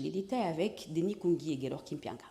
Les détails avec Denis Kungi et Gelor Kimpianga.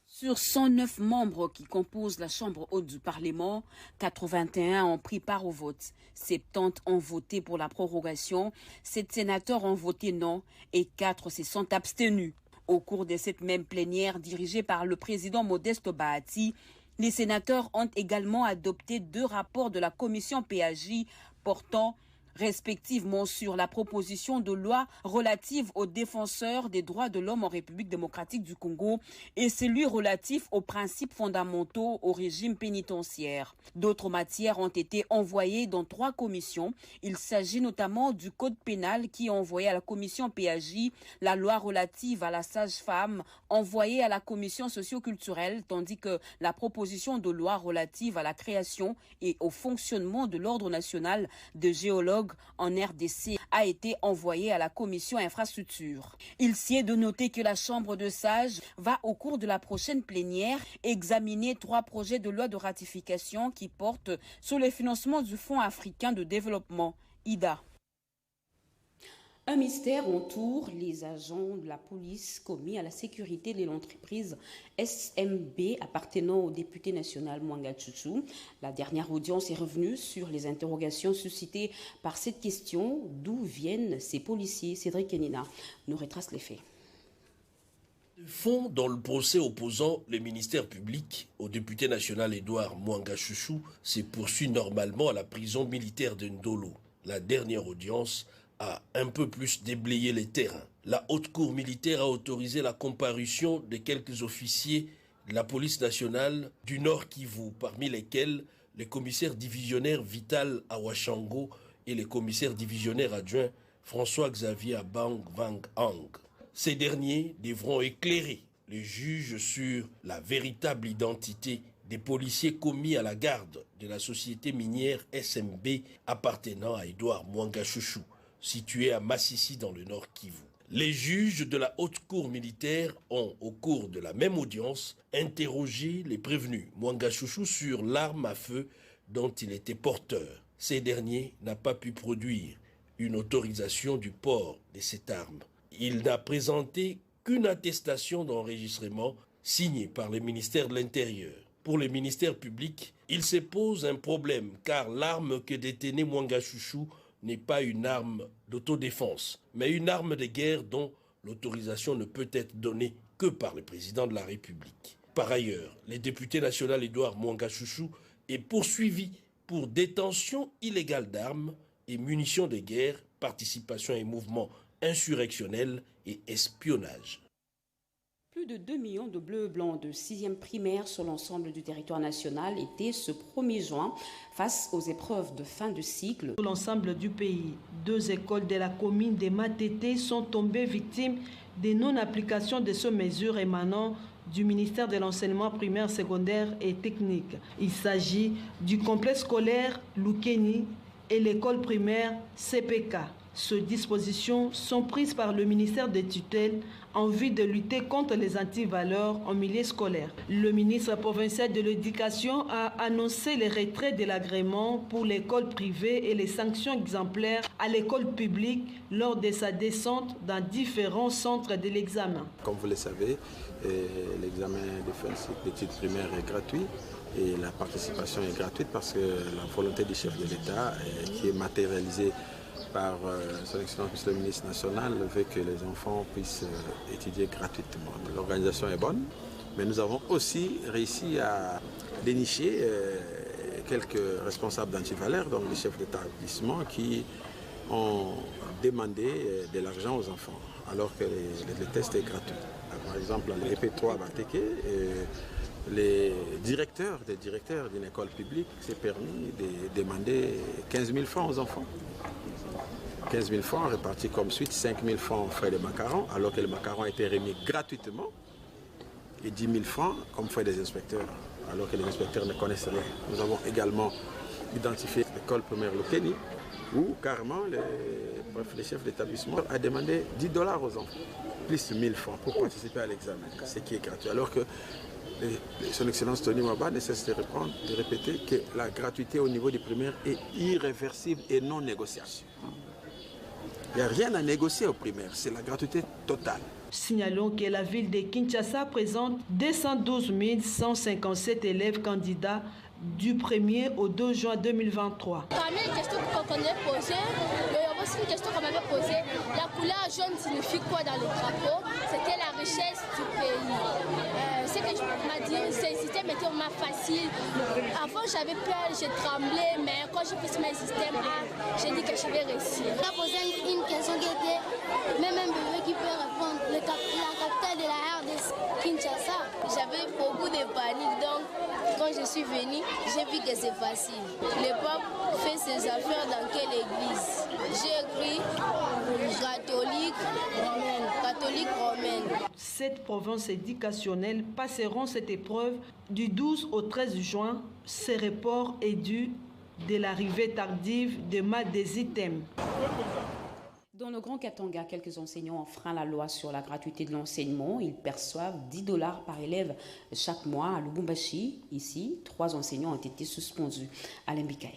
Sur 109 membres qui composent la Chambre haute du Parlement, 81 ont pris part au vote. 70 ont voté pour la prorogation, 7 sénateurs ont voté non et 4 se sont abstenus. Au cours de cette même plénière dirigée par le président Modeste Bahati, les sénateurs ont également adopté 2 rapports de la commission PAJ portant respectivement sur la proposition de loi relative aux défenseurs des droits de l'homme en République démocratique du Congo et celui relatif aux principes fondamentaux au régime pénitentiaire. D'autres matières ont été envoyées dans 3 commissions. Il s'agit notamment du code pénal qui est envoyé à la commission PAJ, la loi relative à la sage-femme envoyée à la commission socio-culturelle, tandis que la proposition de loi relative à la création et au fonctionnement de l'ordre national de géologues en RDC a été envoyé à la commission infrastructure. Il s'y est de noter que la Chambre de sages va au cours de la prochaine plénière examiner 3 projets de loi de ratification qui portent sur le financement du Fonds africain de développement, IDA. Un mystère entoure les agents de la police commis à la sécurité de l'entreprise SMB appartenant au député national Mwanga Chouchou. La dernière audience est revenue sur les interrogations suscitées par cette question. D'où viennent ces policiers? Cédric Kenina nous retrace les faits. Le fond dans le procès opposant le ministère public au député national Edouard Mwanga Chouchou se poursuit normalement à la prison militaire de Ndolo. La dernière audience a un peu plus déblayé les terrains. La haute cour militaire a autorisé la comparution de quelques officiers de la police nationale du Nord Kivu, parmi lesquels le commissaire divisionnaire Vital Awashango et le commissaire divisionnaire adjoint François-Xavier Abang Vang Hang. Ces derniers devront éclairer les juges sur la véritable identité des policiers commis à la garde de la société minière SMB appartenant à Edouard Mwanga Chouchou, situé à Massissi dans le Nord Kivu. Les juges de la haute cour militaire ont, au cours de la même audience, interrogé les prévenus Mwanga Chouchou sur l'arme à feu dont il était porteur. Ces derniers n'ont pas pu produire une autorisation du port de cette arme. Il n'a présenté qu'une attestation d'enregistrement signée par le ministère de l'Intérieur. Pour le ministère public, il se pose un problème car l'arme que détenait Mwanga Chouchou n'est pas une arme d'autodéfense, mais une arme de guerre dont l'autorisation ne peut être donnée que par le président de la République. Par ailleurs, le député national Edouard Mwanga Chouchou est poursuivi pour détention illégale d'armes et munitions de guerre, participation à un mouvement insurrectionnel et espionnage. Plus de 2 millions de bleus blancs de 6e primaire sur l'ensemble du territoire national étaient ce 1er juin face aux épreuves de fin de cycle. Sur l'ensemble du pays, 2 écoles de la commune de Matete sont tombées victimes des non-applications de ces mesures émanant du ministère de l'enseignement primaire, secondaire et technique. Il s'agit du complexe scolaire Lukeni et l'école primaire CPK. Ces dispositions sont prises par le ministère des tutelles en vue de lutter contre les antivaleurs en milieu scolaire. Le ministre provincial de l'Éducation a annoncé le retrait de l'agrément pour l'école privée et les sanctions exemplaires à l'école publique lors de sa descente dans différents centres de l'examen. Comme vous le savez, l'examen de fin de cycle d'études primaires est gratuit. Et la participation est gratuite parce que la volonté du chef de l'État, qui est matérialisée par son Excellence le ministre national, veut que les enfants puissent étudier gratuitement. L'organisation est bonne, mais nous avons aussi réussi à dénicher quelques responsables d'antivaleurs, donc les chefs d'établissement, qui ont demandé de l'argent aux enfants, alors que le test est gratuit. Par exemple, à l'EP3 Bateke, les directeurs d'une école publique s'est permis de demander 15 000 francs aux enfants. 15 000 francs répartis comme suite, 5 000 francs en frais de macarons, alors que le macaron a été remis gratuitement, et 10 000 francs comme frais des inspecteurs, alors que les inspecteurs ne connaissent rien. Nous avons également identifié l'école primaire Lukeni, où carrément le chef d'établissement a demandé 10 $ aux enfants, plus 1 000 francs pour participer à l'examen, ce qui est gratuit. Alors que son Excellence Tony Maba ne cesse de répéter que la gratuité au niveau du primaire est irréversible et non négociable. Il n'y a rien à négocier au primaire, c'est la gratuité totale. Signalons que la ville de Kinshasa présente 212 157 élèves candidats du 1er au 2 juin 2023. Parmi les questions qu'on a posées, il y a aussi une question qu'on m'avait posée. La couleur jaune signifie quoi dans le drapeau? C'était la richesse du pays. Ce que je m'a dit, c'est un système était vraiment facile. Avant j'avais peur, j'ai tremblé, mais quand j'ai fait mes systèmes, j'ai dit que je vais réussir. On a posé une question qui était, même un bébé qui peut répondre, la capitale de la RDC, Kinshasa. J'avais beaucoup de panique, donc quand je suis venue, j'ai vu que c'est facile. Le pape fait ses affaires dans quelle église? J'ai écrit catholique romaine. 7 provinces éducationnelles passeront cette épreuve du 12 au 13 juin. Ce report est dû de l'arrivée tardive de maths des items. Dans le Grand Katanga, quelques enseignants enfreignent la loi sur la gratuité de l'enseignement. Ils perçoivent $10 par élève chaque mois à Lubumbashi. Ici, 3 enseignants ont été suspendus. Alain Bikaï.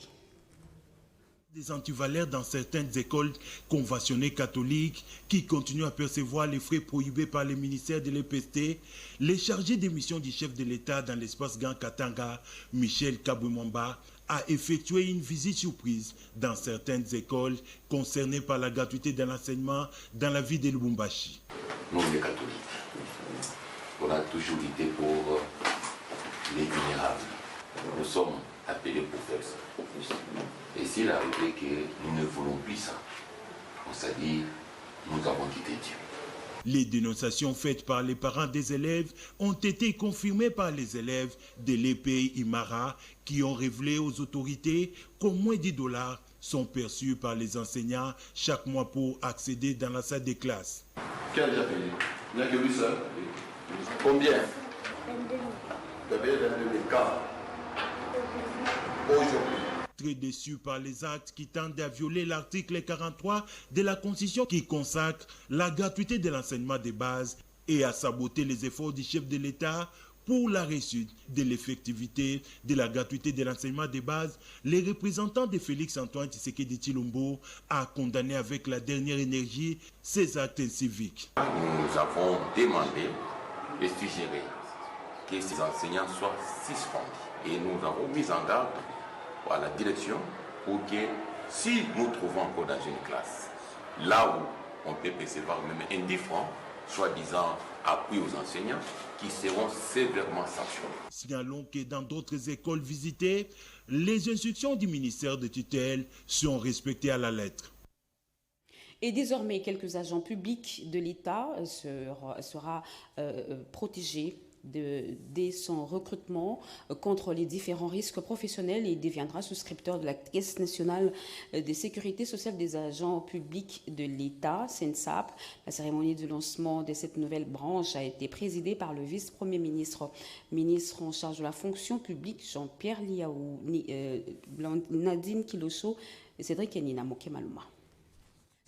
Des antivalaires dans certaines écoles conventionnées catholiques qui continuent à percevoir les frais prohibés par le ministère de l'EPST, les chargés de mission du chef de l'État dans l'espace Grand Katanga, Michel Kabouimamba, a effectué une visite surprise dans certaines écoles concernées par la gratuité de l'enseignement dans la ville de Lubumbashi. Nous, les catholiques, on a toujours été pour les vulnérables. Nous sommes appelés pour faire ça. Et s'il arrivait que nous ne voulons plus ça, on s'est dit, nous avons quitté Dieu. Les dénonciations faites par les parents des élèves ont été confirmées par les élèves de l'EPI Imara qui ont révélé aux autorités qu'au moins $10 sont perçus par les enseignants chaque mois pour accéder dans la salle de classe. Qui a déjà payé? Il n'y a que lui seul. Combien? 22 000. Tu as payé 22 000 quand? Aujourd'hui. Très déçus par les actes qui tendent à violer l'article 43 de la Constitution qui consacre la gratuité de l'enseignement de base et à saboter les efforts du chef de l'État pour la réussite de l'effectivité de la gratuité de l'enseignement de base, les représentants de Félix-Antoine Tshisekedi Tshilombo a condamné avec la dernière énergie ces actes civiques. Nous avons demandé et suggéré que ces enseignants soient suspendus et nous avons mis en garde à la direction pour que si nous trouvons encore dans une classe, là où on peut percevoir même un 10 francs, soi-disant appui aux enseignants, qui seront sévèrement sanctionnés. Signalons que dans d'autres écoles visitées, les instructions du ministère de tutelle sont respectées à la lettre. Et désormais, quelques agents publics de l'État sera protégés dès son recrutement contre les différents risques professionnels et deviendra souscripteur de la Caisse nationale de sécurité sociale des agents publics de l'État, CNSAP. La cérémonie de lancement de cette nouvelle branche a été présidée par le vice-premier ministre en charge de la fonction publique, Jean-Pierre Liaou, Nadine Kiloso et Cédric Enina Mokemaluma.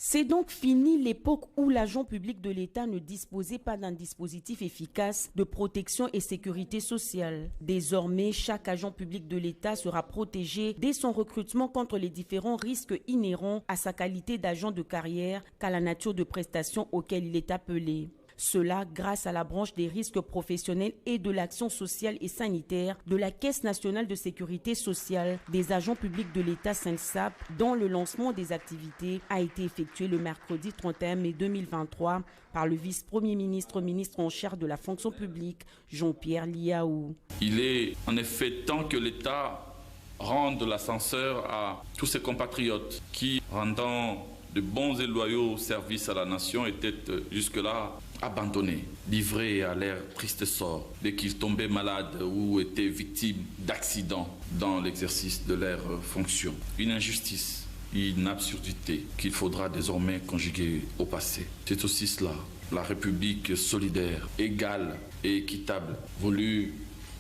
C'est donc fini l'époque où l'agent public de l'État ne disposait pas d'un dispositif efficace de protection et sécurité sociale. Désormais, chaque agent public de l'État sera protégé dès son recrutement contre les différents risques inhérents à sa qualité d'agent de carrière qu'à la nature de prestations auxquelles il est appelé. Cela grâce à la branche des risques professionnels et de l'action sociale et sanitaire de la Caisse nationale de sécurité sociale des agents publics de l'État CNSAP, dont le lancement des activités a été effectué le mercredi 31 mai 2023 par le vice-premier ministre en charge de la fonction publique, Jean-Pierre Liaou. Il est en effet temps que l'État rende l'ascenseur à tous ses compatriotes qui, rendant de bons et loyaux services à la nation, étaient jusque-là abandonnés, livrés à leur triste sort dès qu'ils tombaient malades ou étaient victimes d'accidents dans l'exercice de leurs fonctions. Une injustice, une absurdité qu'il faudra désormais conjuguer au passé. C'est aussi cela, la République solidaire, égale et équitable, voulue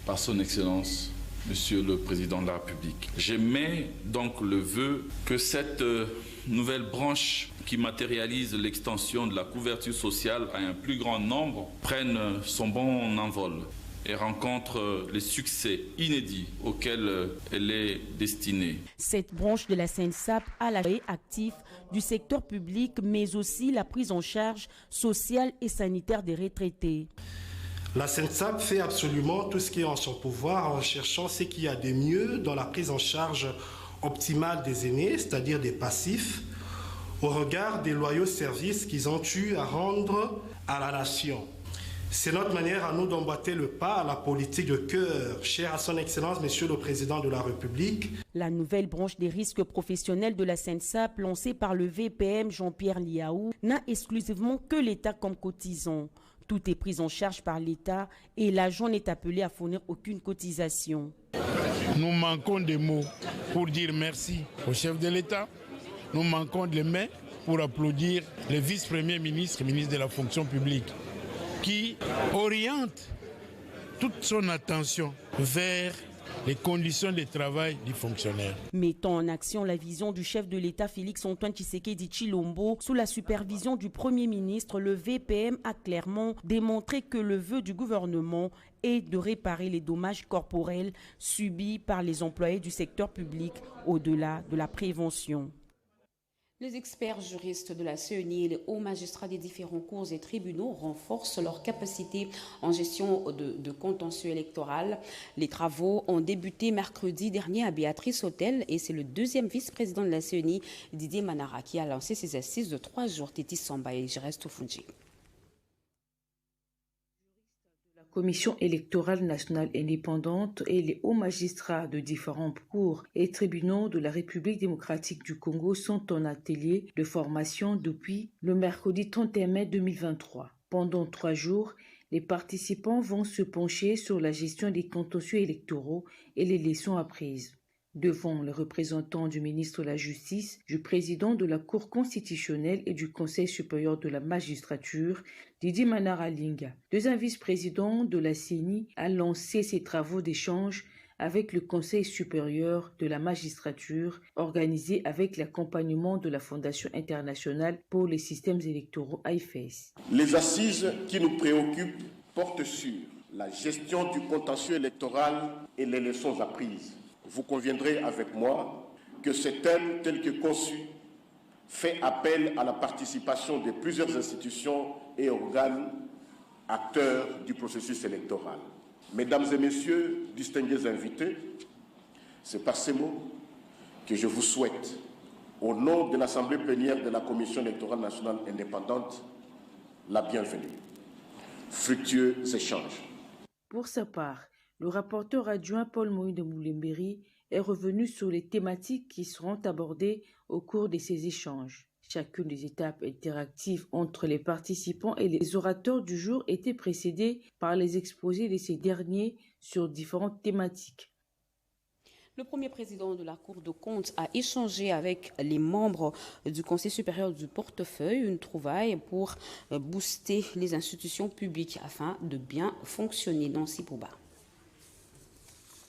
par son Excellence, Monsieur le Président de la République. J'émets donc le vœu que cette nouvelle branche qui matérialise l'extension de la couverture sociale à un plus grand nombre prenne son bon envol et rencontre les succès inédits auxquels elle est destinée. Cette branche de la SENSAP a l'accueil actif du secteur public, mais aussi la prise en charge sociale et sanitaire des retraités. La SENSAP fait absolument tout ce qui est en son pouvoir en cherchant ce qu'il y a de mieux dans la prise en charge optimale des aînés, c'est-à-dire des passifs, au regard des loyaux services qu'ils ont eu à rendre à la nation. C'est notre manière à nous d'emboîter le pas à la politique de cœur, chère à son Excellence, Monsieur le Président de la République. La nouvelle branche des risques professionnels de la SENSAP, lancée par le VPM Jean-Pierre Liaou, n'a exclusivement que l'État comme cotisant. Tout est pris en charge par l'État et l'agent n'est appelé à fournir aucune cotisation. Nous manquons de mots pour dire merci au chef de l'État. Nous manquons de mains pour applaudir le vice-premier ministre, ministre de la fonction publique, qui oriente toute son attention vers les conditions de travail du fonctionnaire. Mettant en action la vision du chef de l'État Félix-Antoine Tshisekedi Tshilombo sous la supervision du Premier ministre, le VPM a clairement démontré que le vœu du gouvernement est de réparer les dommages corporels subis par les employés du secteur public au-delà de la prévention. Les experts juristes de la CENI et les hauts magistrats des différents cours et tribunaux renforcent leur capacité en gestion de contentieux électoral. Les travaux ont débuté mercredi dernier à Béatrice Hôtel et c'est le deuxième vice-président de la CENI, Didier Manara, qui a lancé ses assises de 3 jours. Tétis Samba et Jiresto Fungi. Commission électorale nationale indépendante et les hauts magistrats de différents cours et tribunaux de la République démocratique du Congo sont en atelier de formation depuis le mercredi 31 mai 2023. Pendant 3 jours, les participants vont se pencher sur la gestion des contentieux électoraux et les leçons apprises. Devant les représentants du ministre de la Justice, du président de la Cour constitutionnelle et du Conseil supérieur de la magistrature, Didier Manara Linga, deuxième vice-président de la CENI, a lancé ses travaux d'échange avec le Conseil supérieur de la magistrature, organisé avec l'accompagnement de la Fondation internationale pour les systèmes électoraux AIFES. Les assises qui nous préoccupent portent sur la gestion du contentieux électoral et les leçons apprises. Vous conviendrez avec moi que ce thème, tel que conçu, fait appel à la participation de plusieurs institutions et organes acteurs du processus électoral. Mesdames et messieurs, distingués invités, c'est par ces mots que je vous souhaite, au nom de l'Assemblée plénière de la Commission électorale nationale indépendante, la bienvenue. Fructueux échanges. Pour sa part, le rapporteur adjoint Paul Moïse de Moulembéry est revenu sur les thématiques qui seront abordées au cours de ces échanges. Chacune des étapes interactives entre les participants et les orateurs du jour était précédée par les exposés de ces derniers sur différentes thématiques. Le premier président de la Cour de compte a échangé avec les membres du Conseil supérieur du portefeuille, une trouvaille pour booster les institutions publiques afin de bien fonctionner. Nancy Pouba.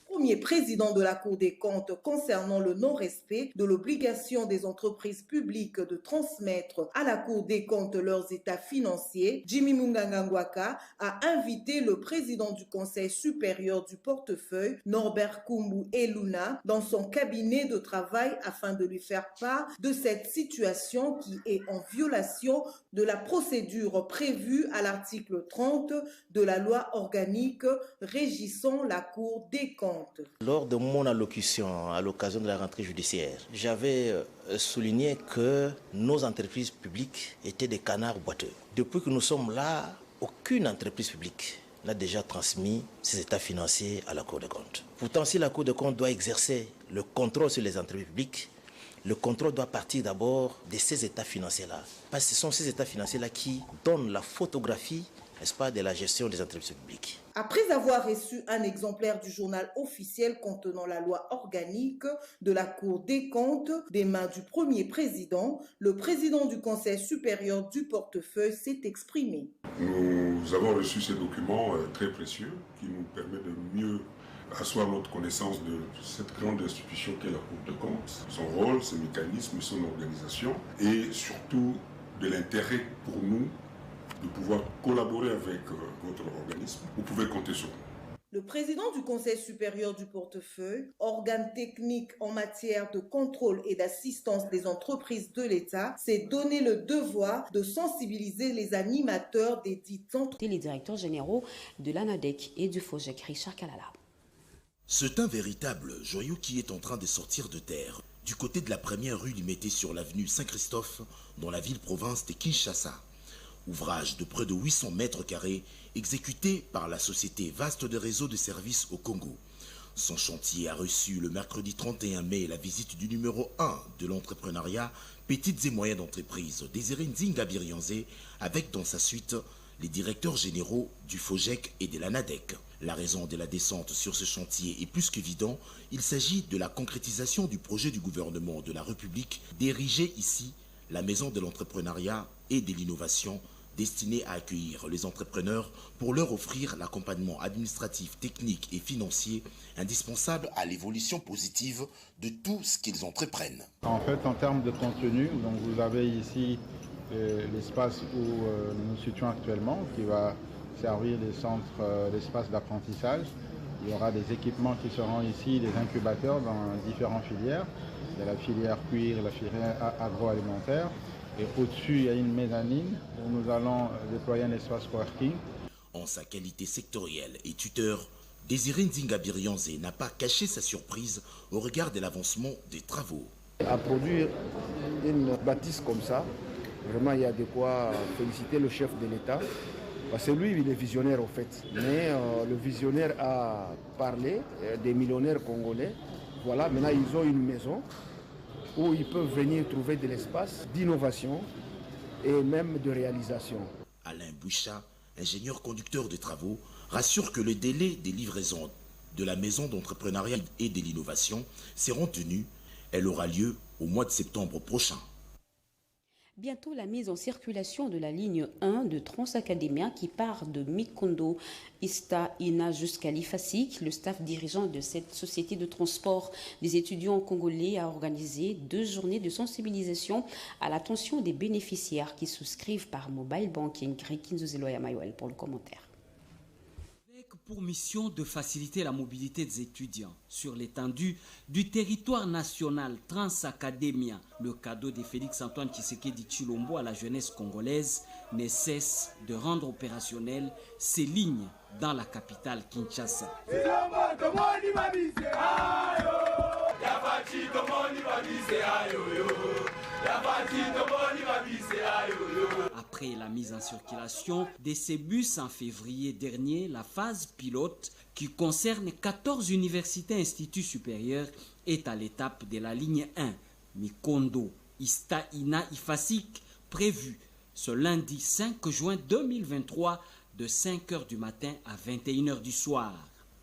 Premier président de la Cour des comptes concernant le non-respect de l'obligation des entreprises publiques de transmettre à la Cour des comptes leurs états financiers, Jimmy Mungangangwaka a invité le président du Conseil supérieur du portefeuille, Norbert Kumbu Eluna, dans son cabinet de travail afin de lui faire part de cette situation qui est en violation de la procédure prévue à l'article 30 de la loi organique régissant la Cour des comptes. Lors de mon allocution à l'occasion de la rentrée judiciaire, j'avais souligné que nos entreprises publiques étaient des canards boiteux. Depuis que nous sommes là, aucune entreprise publique n'a déjà transmis ses états financiers à la Cour des comptes. Pourtant, si la Cour des comptes doit exercer le contrôle sur les entreprises publiques, le contrôle doit partir d'abord de ces états financiers-là. Parce que ce sont ces états financiers-là qui donnent la photographie, n'est-ce pas, de la gestion des entreprises publiques. Après avoir reçu un exemplaire du journal officiel contenant la loi organique de la Cour des comptes des mains du premier président, le président du Conseil supérieur du portefeuille s'est exprimé. Nous avons reçu ces documents très précieux qui nous permettent de mieux asseoir notre connaissance de cette grande institution qu'est la Cour des comptes, son rôle, ses mécanismes, son organisation et surtout de l'intérêt pour nous de pouvoir collaborer avec votre organisme. Vous pouvez compter sur nous. Le président du Conseil supérieur du portefeuille, organe technique en matière de contrôle et d'assistance des entreprises de l'État, s'est donné le devoir de sensibiliser les animateurs des dites entreprises. Les directeurs généraux de l'ANADEC et du FOGEC, Richard Kalala. C'est un véritable joyau qui est en train de sortir de terre. Du côté de la première rue Limété sur l'avenue Saint-Christophe, dans la ville-province de Kinshasa. Ouvrage de près de 800 mètres carrés, exécuté par la société Vaste de Réseau de Services au Congo. Son chantier a reçu le mercredi 31 mai la visite du numéro 1 de l'entrepreneuriat Petites et Moyennes Entreprises, Désiré Nzinga Birianzé, avec dans sa suite les directeurs généraux du FOGEC et de l'ANADEC. La raison de la descente sur ce chantier est plus qu'évident. Il s'agit de la concrétisation du projet du gouvernement de la République d'ériger ici la maison de l'entrepreneuriat et de l'innovation destinée à accueillir les entrepreneurs pour leur offrir l'accompagnement administratif, technique et financier indispensable à l'évolution positive de tout ce qu'ils entreprennent. En fait, en termes de contenu, donc vous avez ici l'espace où nous nous situons actuellement, qui va servir les centres d'espace d'apprentissage. Il y aura des équipements qui seront ici, des incubateurs dans différentes filières. Il y a la filière cuir, la filière agroalimentaire. Et au-dessus, il y a une mezzanine où nous allons déployer un espace coworking. En sa qualité sectorielle et tuteur, Désiré Nzinga Birianzé n'a pas caché sa surprise au regard de l'avancement des travaux. À produire une bâtisse comme ça, vraiment il y a de quoi féliciter le chef de l'État. Parce que lui, il est visionnaire en fait. Mais le visionnaire a parlé des millionnaires congolais. Voilà, maintenant ils ont une maison où ils peuvent venir trouver de l'espace d'innovation et même de réalisation. Alain Boucha, ingénieur conducteur de travaux, rassure que le délai des livraisons de la maison d'entrepreneuriat et de l'innovation seront tenus. Elle aura lieu au mois de septembre prochain. Bientôt la mise en circulation de la ligne 1 de Transacademia qui part de Mikondo Ista Ina jusqu'à l'Ifasik. Le staff dirigeant de cette société de transport des étudiants congolais a organisé 2 journées de sensibilisation à l'attention des bénéficiaires qui souscrivent par mobile banking. Grekinzo Zeloya Mayuel pour le commentaire. Pour mission de faciliter la mobilité des étudiants sur l'étendue du territoire national Transacademia, le cadeau de Félix-Antoine Tshisekedi Tshilombo à la jeunesse congolaise ne cesse de rendre opérationnelles ces lignes dans la capitale Kinshasa. Après la mise en circulation de ces bus en février dernier, la phase pilote qui concerne 14 universités et instituts supérieurs est à l'étape de la ligne 1, Mikondo, Ista, Ina, Ifasik, prévue ce lundi 5 juin 2023 de 5h du matin à 21h du soir.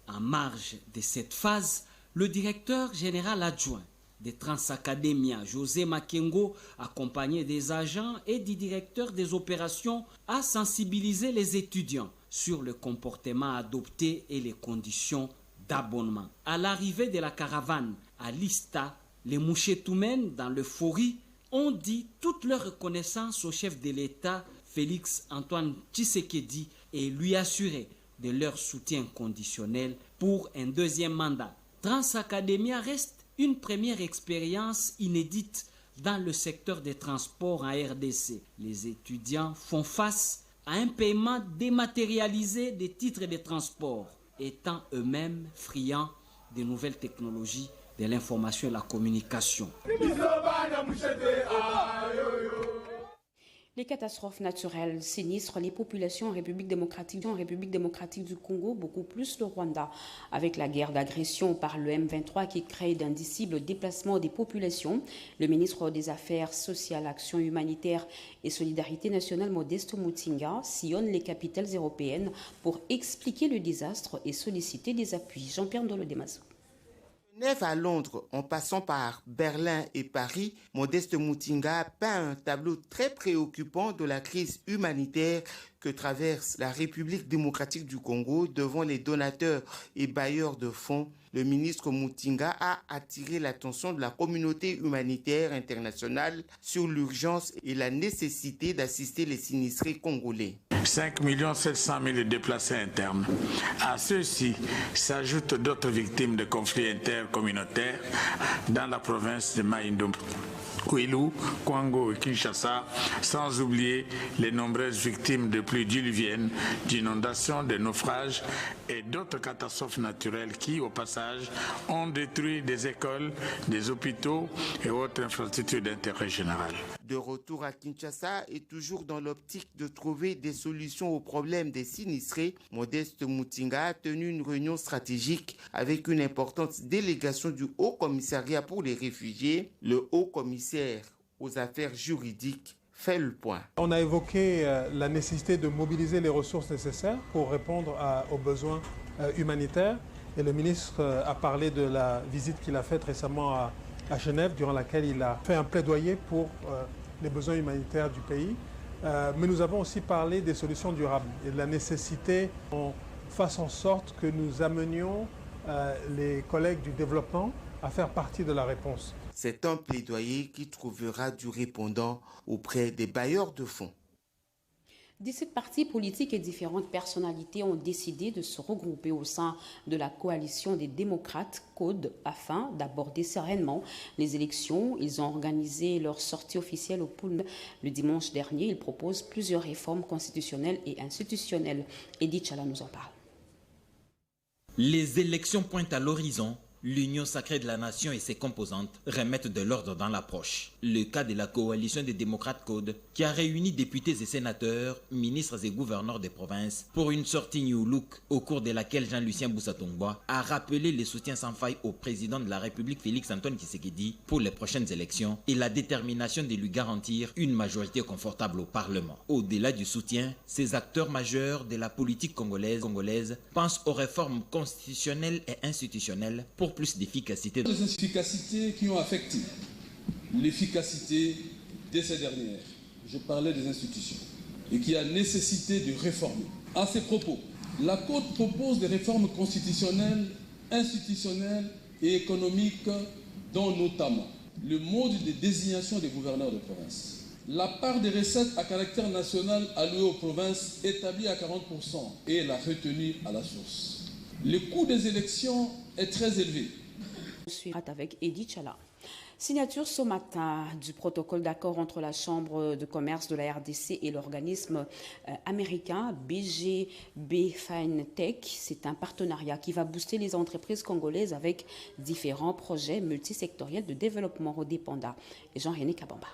En marge de cette phase, le directeur général adjoint des Transacademia, José Makengo, accompagné des agents et du directeur des opérations, a sensibilisé les étudiants sur le comportement adopté et les conditions d'abonnement. À l'arrivée de la caravane à Lista, les Mouchetoumen, dans l'euphorie, ont dit toute leur reconnaissance au chef de l'État, Félix-Antoine Tshisekedi, et lui assurer de leur soutien conditionnel pour un 2e mandat. Transacademia reste une première expérience inédite dans le secteur des transports en RDC. Les étudiants font face à un paiement dématérialisé des titres de transport, étant eux-mêmes friands des nouvelles technologies de l'information et la communication. Les catastrophes naturelles sinistrent les populations en République démocratique du Congo, beaucoup plus le Rwanda. Avec la guerre d'agression par le M23 qui crée d'indicibles déplacements des populations, le ministre des Affaires sociales, Action humanitaire et Solidarité nationale Modeste Mutinga sillonne les capitales européennes pour expliquer le désastre et solliciter des appuis. Jean-Pierre Ndolo-Demazo. Genève à Londres, en passant par Berlin et Paris, Modeste Mutinga peint un tableau très préoccupant de la crise humanitaire que traverse la République démocratique du Congo devant les donateurs et bailleurs de fonds. Le ministre Mutinga a attiré l'attention de la communauté humanitaire internationale sur l'urgence et la nécessité d'assister les sinistrés congolais. 5 700 000 déplacés internes. À ceux-ci s'ajoutent d'autres victimes de conflits intercommunautaires dans la province de Maïndombe, Kwilu, Kwango et Kinshasa, sans oublier les nombreuses victimes de pluies diluviennes, d'inondations, de naufrages et d'autres catastrophes naturelles qui, au passage, ont détruit des écoles, des hôpitaux et autres infrastructures d'intérêt général. De retour à Kinshasa et toujours dans l'optique de trouver des solutions aux problèmes des sinistrés, Modeste Mutinga a tenu une réunion stratégique avec une importante délégation du Haut Commissariat pour les réfugiés. Le Haut Commissaire aux affaires juridiques fait le point. On a évoqué la nécessité de mobiliser les ressources nécessaires pour répondre aux besoins humanitaires. Et le ministre a parlé de la visite qu'il a faite récemment à Genève, durant laquelle il a fait un plaidoyer pour les besoins humanitaires du pays. Mais nous avons aussi parlé des solutions durables et de la nécessité qu'on fasse en sorte que nous amenions les collègues du développement à faire partie de la réponse. C'est un plaidoyer qui trouvera du répondant auprès des bailleurs de fonds. 17 partis politiques et différentes personnalités ont décidé de se regrouper au sein de la coalition des démocrates CODE afin d'aborder sereinement les élections. Ils ont organisé leur sortie officielle au Poulme le dimanche dernier. Ils proposent plusieurs réformes constitutionnelles et institutionnelles. Edith Chala nous en parle. Les élections pointent à l'horizon. L'Union sacrée de la nation et ses composantes remettent de l'ordre dans l'approche. Le cas de la coalition des démocrates CODE, qui a réuni députés et sénateurs, ministres et gouverneurs des provinces pour une sortie New Look, au cours de laquelle Jean-Lucien Boussa-Tongwa a rappelé les soutiens sans faille au président de la République Félix-Antoine Tshisekedi pour les prochaines élections et la détermination de lui garantir une majorité confortable au Parlement. Au-delà du soutien, ces acteurs majeurs de la politique congolaise pensent aux réformes constitutionnelles et institutionnelles pour plus d'efficacité. Les inefficacités qui ont affecté l'efficacité de ces dernières, je parlais des institutions, et qui a nécessité de réformer. À ces propos, la Côte propose des réformes constitutionnelles, institutionnelles et économiques, dont notamment le mode de désignation des gouverneurs de province, la part des recettes à caractère national allouées aux provinces établie à 40% et la retenue à la source. Le coût des élections est très élevé. On suivra avec Edith Chala. Signature ce matin du protocole d'accord entre la Chambre de commerce de la RDC et l'organisme américain BGB FineTech. C'est un partenariat qui va booster les entreprises congolaises avec différents projets multisectoriels de développement redépendants. Et Jean-René Kabamba.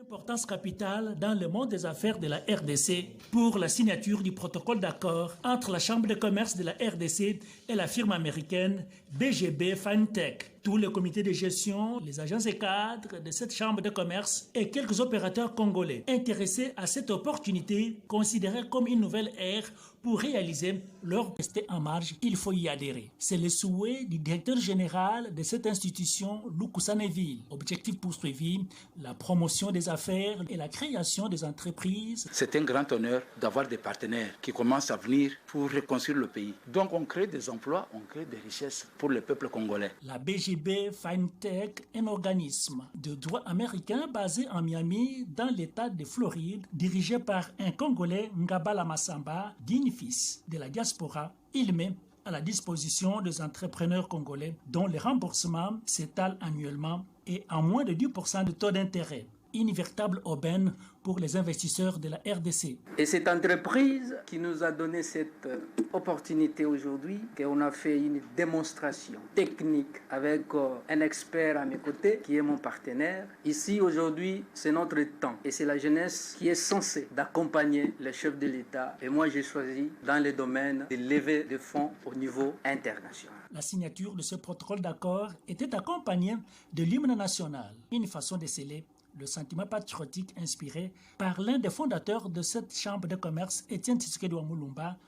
Importance capitale dans le monde des affaires de la RDC pour la signature du protocole d'accord entre la Chambre de commerce de la RDC et la firme américaine BGB FineTech. Tous les comités de gestion, les agences et cadres de cette chambre de commerce et quelques opérateurs congolais intéressés à cette opportunité considérée comme une nouvelle ère pour réaliser leur rester en marge, il faut y adhérer. C'est le souhait du directeur général de cette institution, Lukusaneville. Objectif poursuivi, la promotion des affaires et la création des entreprises. C'est un grand honneur d'avoir des partenaires qui commencent à venir pour reconstruire le pays. Donc on crée des emplois, on crée des richesses pour le peuple congolais. La BGB FineTech, un organisme de droit américain basé en Miami, dans l'État de Floride, dirigé par un Congolais, Ngabala Massamba, digne fils de la diaspora, il met à la disposition des entrepreneurs congolais dont les remboursements s'étalent annuellement et à moins de 10% de taux d'intérêt. Une véritable aubaine pour les investisseurs de la RDC. Et cette entreprise qui nous a donné cette opportunité aujourd'hui, qu'on a fait une démonstration technique avec un expert à mes côtés qui est mon partenaire. Ici aujourd'hui, c'est notre temps et c'est la jeunesse qui est censée d'accompagner les chefs de l'État. Et moi j'ai choisi dans le domaine de lever des fonds au niveau international. La signature de ce protocole d'accord était accompagnée de l'hymne national, une façon de sceller le sentiment patriotique inspiré par l'un des fondateurs de cette chambre de commerce, Étienne Tshisekedi Mulumba.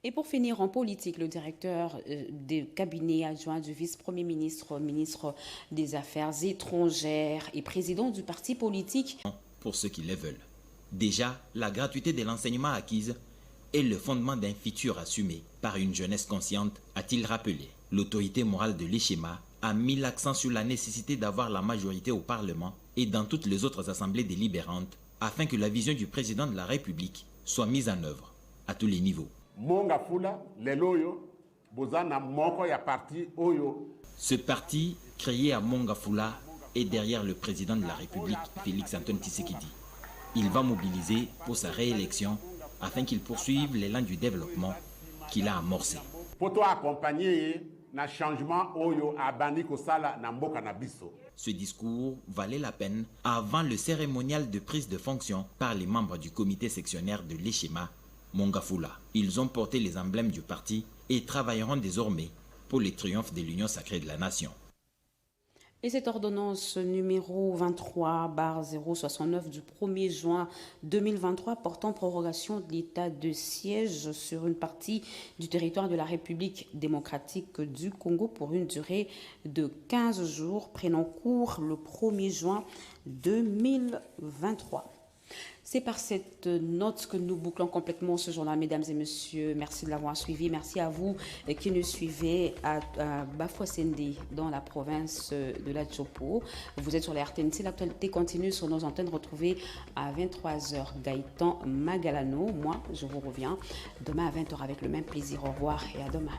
Et pour finir en politique, le directeur du cabinet adjoint du vice-premier ministre, ministre des Affaires étrangères et président du parti politique. Pour ceux qui le veulent. Déjà, la gratuité de l'enseignement acquise est le fondement d'un futur assumé par une jeunesse consciente, a-t-il rappelé. L'autorité morale de l'Échema a mis l'accent sur la nécessité d'avoir la majorité au Parlement et dans toutes les autres assemblées délibérantes afin que la vision du président de la République soit mise en œuvre à tous les niveaux. Ce parti, créé à Mongafula, est derrière le président de la République, Félix Antoine Tshisekedi. Il va mobiliser pour sa réélection afin qu'il poursuive l'élan du développement qu'il a amorcé. Ce discours valait la peine avant le cérémonial de prise de fonction par les membres du comité sectionnaire de l'Eshema, Mongafula. Ils ont porté les emblèmes du parti et travailleront désormais pour le triomphe de l'Union sacrée de la nation. Et cette ordonnance numéro 23/069 du 1er juin 2023 portant prorogation de l'état de siège sur une partie du territoire de la République démocratique du Congo pour une durée de 15 jours prenant cours le 1er juin 2023. C'est par cette note que nous bouclons complètement ce journal, mesdames et messieurs. Merci de l'avoir suivi. Merci à vous qui nous suivez à Bafoussende, dans la province de la Tchopo. Vous êtes sur la RTNC. L'actualité continue sur nos antennes. Retrouvez à 23h Gaëtan Magalano. Moi, je vous reviens demain à 20h avec le même plaisir. Au revoir et à demain.